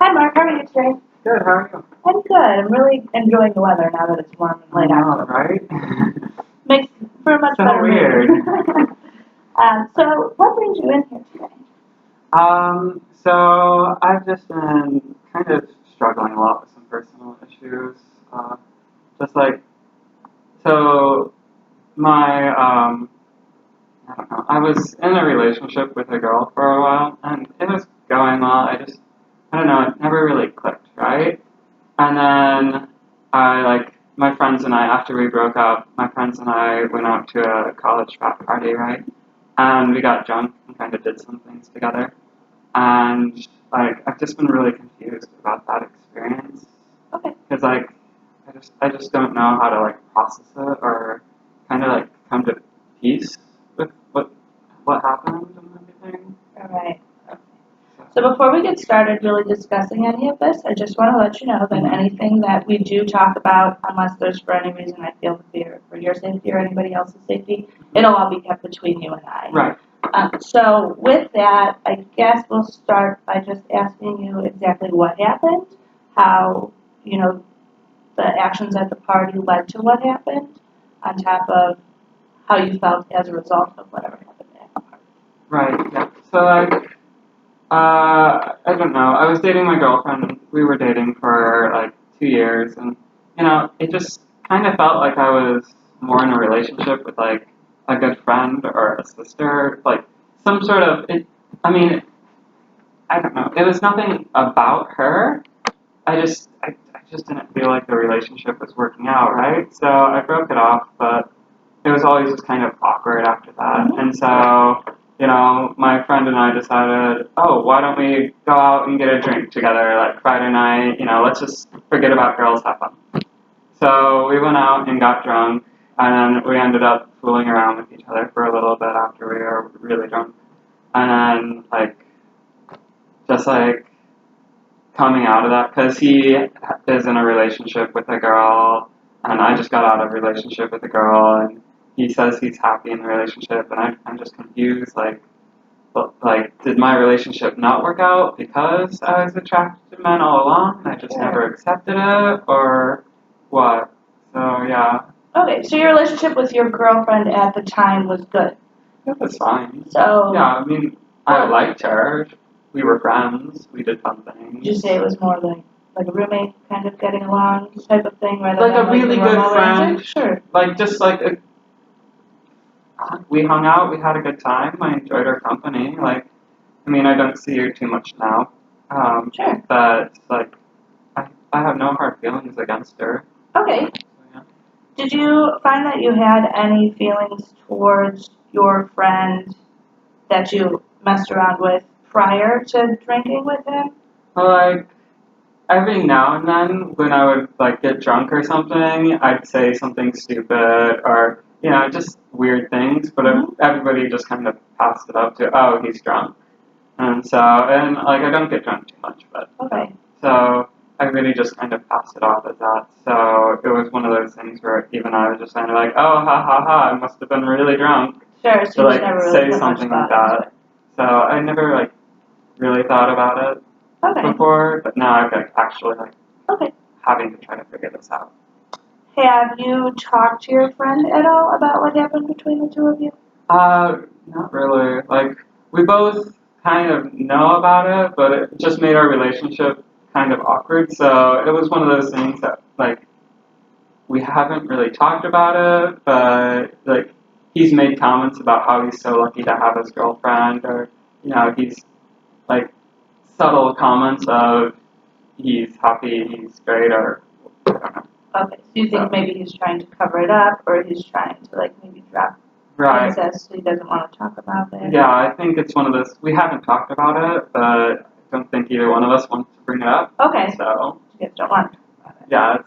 Hi Mark, how are you today? Good, how are you? I'm good. I'm really enjoying the weather now that it's warm and I late know, October. right? Makes for a much So better weird. mood. So what brings you in here today? So I've just been kind of struggling a lot with some personal issues. Just like, so my, I don't know, I was in a relationship with a girl for a while, and it was going well. I don't know, it never really clicked, right? And then my friends and I, after we broke up, my friends and I went out to a college frat party, right? And we got drunk and kind of did some things together. And, I've just been really confused about that experience. Okay. Because, I just don't know how to, process it or kind of, come to peace with what happened and everything. All right. So before we get started really discussing any of this, I just want to let you know that anything that we do talk about, unless there's for any reason I feel fear for your safety or anybody else's safety, it'll all be kept between you and I. Right. So with that, I guess we'll start by just asking you exactly what happened, how, the actions at the party led to what happened, on top of how you felt as a result of whatever happened at the party. Right, yeah. So, I don't know. I was dating my girlfriend. We were dating for 2 years, and it just kind of felt like I was more in a relationship with a good friend or a sister, some sort of. I mean, I don't know. It was nothing about her. I just didn't feel like the relationship was working out, right? So I broke it off, but it was always just kind of awkward after that. And so, my friend and I decided, oh, why don't we go out and get a drink together, Friday night, let's just forget about girls, have fun. So we went out and got drunk, and then we ended up fooling around with each other for a little bit after we were really drunk. And then, just coming out of that, because he is in a relationship with a girl, and I just got out of a relationship with a girl, and he says he's happy in the relationship, and I'm just confused, did my relationship not work out because I was attracted to men all along, and I just never accepted it, or what? So, yeah. Okay, so your relationship with your girlfriend at the time was good. It was fine. So, yeah, I mean, I liked her. We were friends. We did fun things. Would you say it was more like a roommate kind of getting along type of thing rather Like than a really the good normal friend. arrangement? Sure. We hung out. We had a good time. I enjoyed her company. I don't see her too much now. Sure. But I have no hard feelings against her. Okay. So, yeah. Did you find that you had any feelings towards your friend that you messed around with prior to drinking with him? Every now and then, when I would get drunk or something, I'd say something stupid or just weird things. But everybody just kind of passed it up to, oh, he's drunk, and I don't get drunk too much, but okay. So I really just kind of passed it off as that. So it was one of those things where even I was just kind of like, oh, ha ha ha, I must have been really drunk. Sure. So To you never really say put something much like thought that. So I never really thought about it before, but now I've actually having to try to figure this out. Have you talked to your friend at all about what happened between the two of you? Not really. We both kind of know about it, but it just made our relationship kind of awkward. So it was one of those things that we haven't really talked about it, but he's made comments about how he's so lucky to have his girlfriend, or he's subtle comments of he's happy, he's great, or I don't know. Okay, so you think maybe he's trying to cover it up, or he's trying to maybe drop incest, so he doesn't want to talk about it? Yeah, I think it's one of those. We haven't talked about it, but I don't think either one of us wants to bring it up. Okay. So you guys don't want to talk about it. Yeah.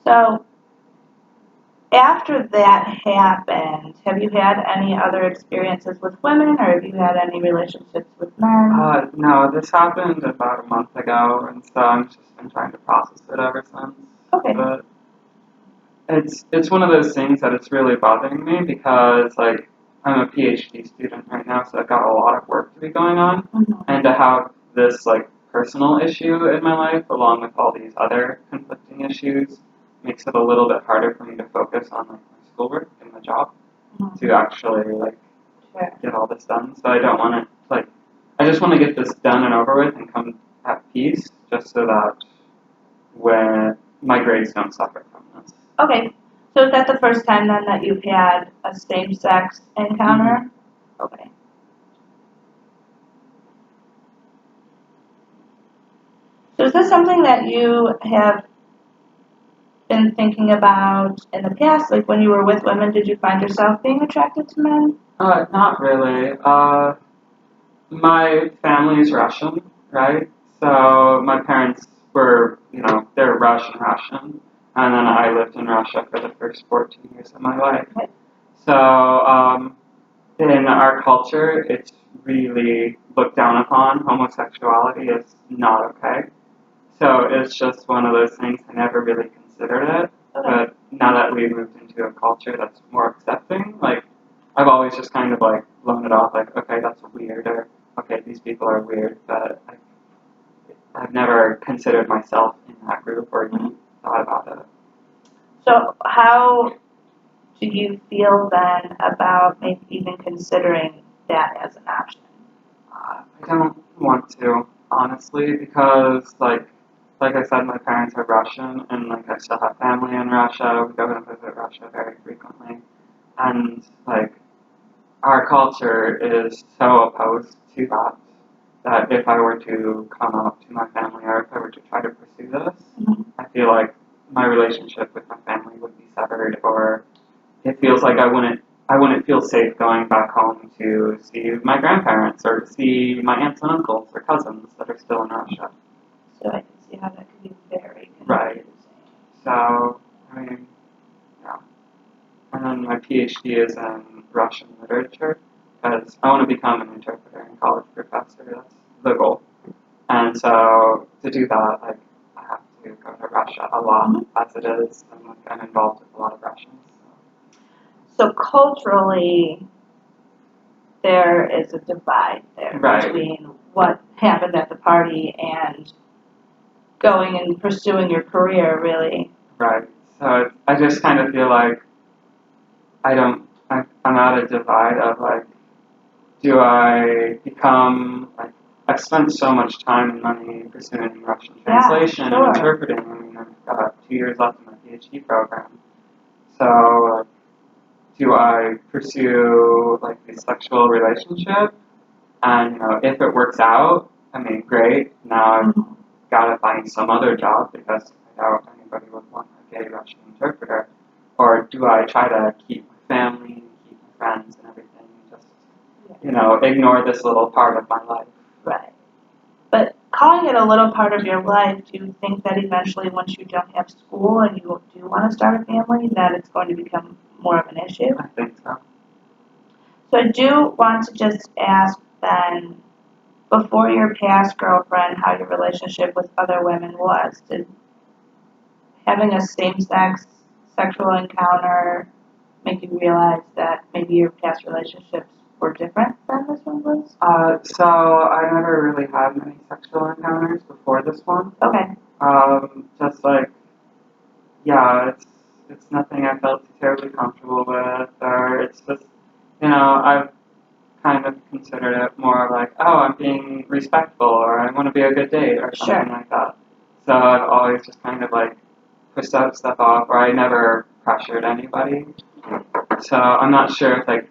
So after that happened, have you had any other experiences with women, or have you had any relationships with men? No, this happened about a month ago, and so I'm just been trying to process it ever since. Okay. But it's one of those things that it's really bothering me because I'm a PhD student right now, so I've got a lot of work to be going on, Mhm. and to have this like personal issue in my life along with all these other conflicting issues makes it a little bit harder for me to focus on like my schoolwork and my job Mhm. to actually like Sure. get all this done. So I don't want to like I just want to get this done and over with and come at peace, just so that when my grades don't suffer from this. Okay. So is that the first time then that you've had a same-sex encounter? Okay. So is this something that you have been thinking about in the past? Like when you were with women, did you find yourself being attracted to men? Not really. My family is Russian, right? So my parents were, they're Russian, and then I lived in Russia for the first 14 years of my life. Okay. So in our culture, it's really looked down upon. Homosexuality is not okay. So it's just one of those things I never really considered it. Okay. But now that we've moved into a culture that's more accepting, like I've always just kind of like blown it off, like okay, that's weird, or okay, these people are weird, but I've never considered myself in that group or even thought about it. So how do you feel then about maybe even considering that as an option? I don't want to, honestly, because like I said, my parents are Russian, and like I still have family in Russia. We go and visit Russia very frequently, and like our culture is so opposed to that that if I were to come out to my family or if I were to try to pursue this, Mhm. I feel like my relationship with my family would be severed, or it feels like I wouldn't feel safe going back home to see my grandparents or to see my aunts and uncles or cousins that are still in Russia. So I can see how that could be very Right. confusing. So, I mean, yeah. And then my PhD is in Russian literature because I want to become an interpreter and college professor. That's the goal. And so to do that, like, I have to go to Russia a lot Mhm. as it is, and like I'm involved with a lot of Russians. So culturally, there is a divide there Right. between what happened at the party and going and pursuing your career, really. Right. So I just kind of feel like I'm at a divide of like, do I become, like, I've spent so much time and money pursuing Russian Yeah, translation sure. and interpreting. I mean, I've got 2 years left in my PhD program. So, like, do I pursue, like, the sexual relationship? And, if it works out, I mean, great. Now I've Mhm. got to find some other job because I doubt anybody would want a gay Russian interpreter. Or do I try to keep my family and keep my friends and everything and just, ignore this little part of my life? Right. But calling it a little part of your life, do you think that eventually once you don't have school and you do want to start a family, that it's going to become more of an issue? I think so. So I do want to just ask then, before your past girlfriend, how your relationship with other women was. Did having a same-sex sexual encounter make you realize that maybe your past relationships were different than this one was? So I never really had many sexual encounters before this one. Okay. Just like, yeah, it's nothing I felt terribly comfortable with, or it's just, I've kind of considered it more like, oh, I'm being respectful, or I want to be a good date, or something Sure. like that. So I've always just kind of like pushed that stuff off, or I never pressured anybody. So I'm not sure if like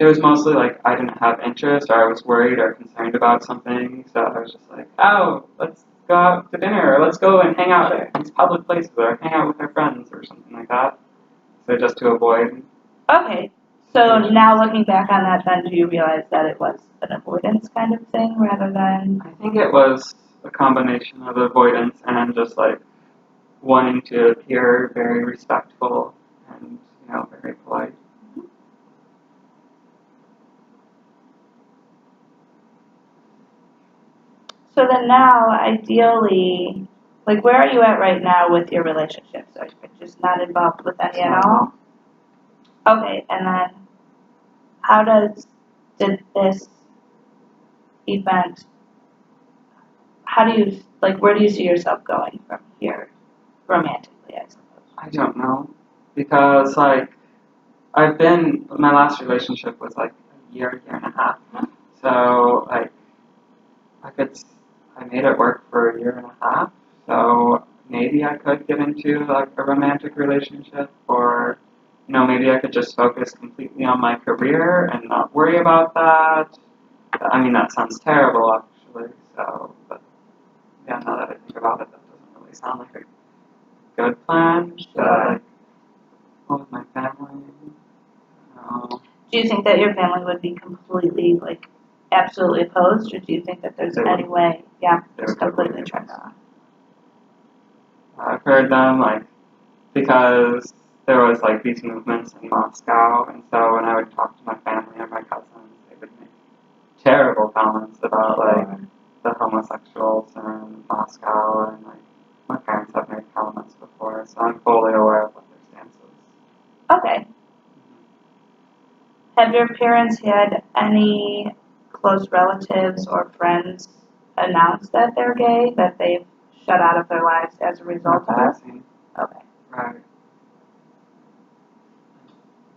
it was mostly like I didn't have interest, or I was worried or concerned about something. So I was just like, oh, let's go out to dinner, or let's go and hang out at these public places, or hang out with our friends, or something like that. So just to avoid. Okay. So now looking back on that, then do you realize that it was an avoidance kind of thing rather than? I think it was a combination of avoidance and just like wanting to appear very respectful and very polite. So then now, ideally, like where are you at right now with your relationships? Are you just not involved with any at all? Okay, and then did this event, how do you, like, where do you see yourself going from here romantically, I suppose? I don't know. Because, like, my last relationship was like a year and a half. So, like, I made it work for a year and a half. So maybe I could get into like a romantic relationship, or, maybe I could just focus completely on my career and not worry about that. I mean, that sounds terrible, actually. So, but yeah, now that I think about it, that doesn't really sound like a good plan. Sure. Like, with my family, no. Do you think that your family would be completely, like, absolutely opposed, or do you think that there's They would. any way, yeah, They just would totally completely be turned opposed. off? I've heard them, like, because there was, like, these movements in Moscow, and so when I would talk to my family or my cousins, they would make terrible comments about, like, the homosexuals in Moscow, and, like, my parents have made comments before, so I'm fully aware of what their stance is. Okay. Have your parents had any close relatives or friends announce that they're gay, that they've shut out of their lives as a result Not that I've of? seen. Okay. Right.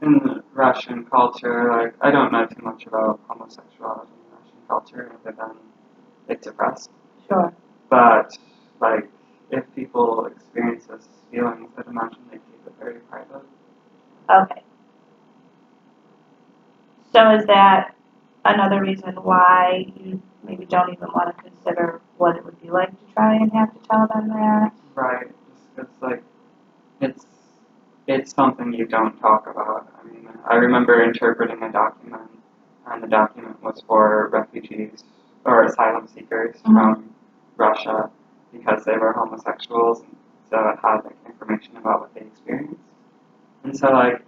In Russian culture, like, I don't know too much about homosexuality in Russian culture, other than it's oppressed. Sure. But, like, if people experience those feelings, I'd imagine they keep it very private. Okay. So is that another reason why you maybe don't even want to consider what it would be like to try and have to tell them that? Right. Just 'cause, like, it's, it's something you don't talk about. I mean, I remember interpreting a document, and the document was for refugees or asylum seekers from Russia because they were homosexuals, and so it had, like, information about what they experienced. And so, like,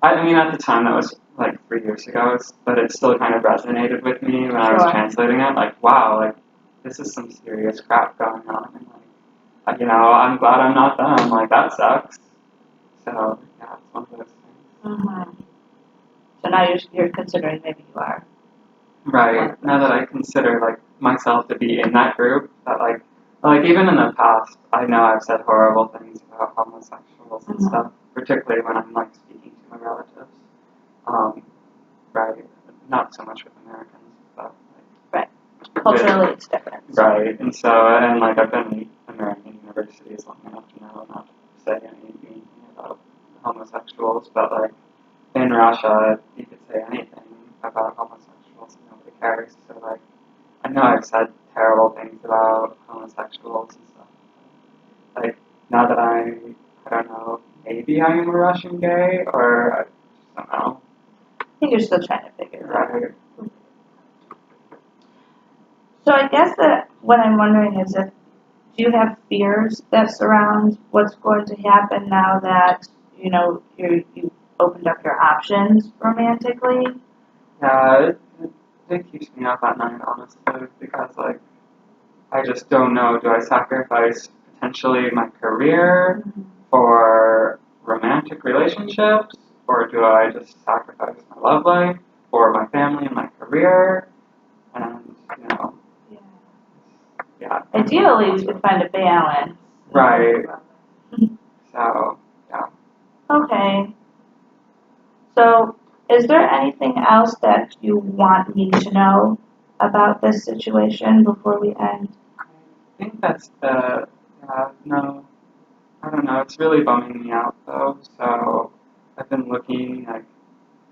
I mean, at the time, that was like 3 years ago, but it still kind of resonated with me when I was Sure. translating it. Like, wow, like, this is some serious crap going on. And, like, I'm glad I'm not them. Like, that sucks. So, yeah, it's one of those things. Mm-hmm. So now you're considering maybe you are. Right. Now that I consider, like, myself to be in that group, that, like, even in the past, I know I've said horrible things about homosexuals and stuff, particularly when I'm, like, speaking to my relatives. Right. Not so much with Americans, but, like, Culturally, it's different. right. And so, and, like, I've been in American universities long enough to know not to say anything about homosexuals, but, like, in Russia, you could say anything about homosexuals and nobody cares. So, like, I know I've said terrible things about homosexuals and stuff. Like, now that I don't know, maybe I am a Russian gay, or I just don't know. I think you're still trying to figure it out. Right. So I guess that what I'm wondering is, if do you have fears that surround what's going to happen now that you've opened up your options romantically? Yeah, it keeps me up at night, honestly, because, like, I just don't know. Do I sacrifice potentially my career for romantic relationships, or do I just sacrifice my love life for my family and my career? And, yeah. Ideally, we could find a balance. Right. So, yeah. Okay. So, is there anything else that you want me to know about this situation before we end? I think that's no, I don't know. It's really bumming me out, though. So I've been looking, like,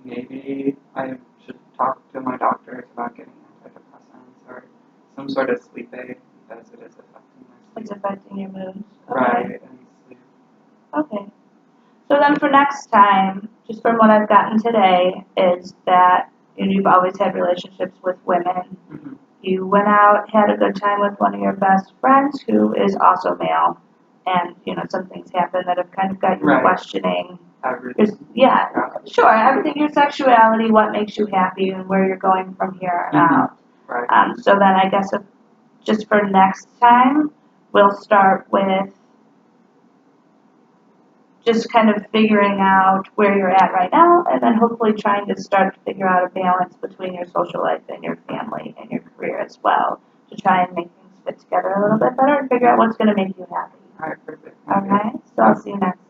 maybe I should talk to my doctors about getting antidepressants or some sort of sleep aid, because it is affecting my It's sleep. affecting your moods. Right, and sleep. Okay. So then for next time, just from what I've gotten today, is that you've always had relationships with women. Mm-hmm. You went out, had a good time with one of your best friends who is also male, and some things happen that have kind of got you questioning. Everything. Sure, everything, your sexuality, what makes you happy, and where you're going from here on out. Right. So then I guess just for next time, we'll start with just kind of figuring out where you're at right now, and then hopefully trying to start to figure out a balance between your social life and your family and your career as well, to try and make things fit together a little bit better and figure out what's going to make you happy. All right, perfect. Okay, so I'll see you next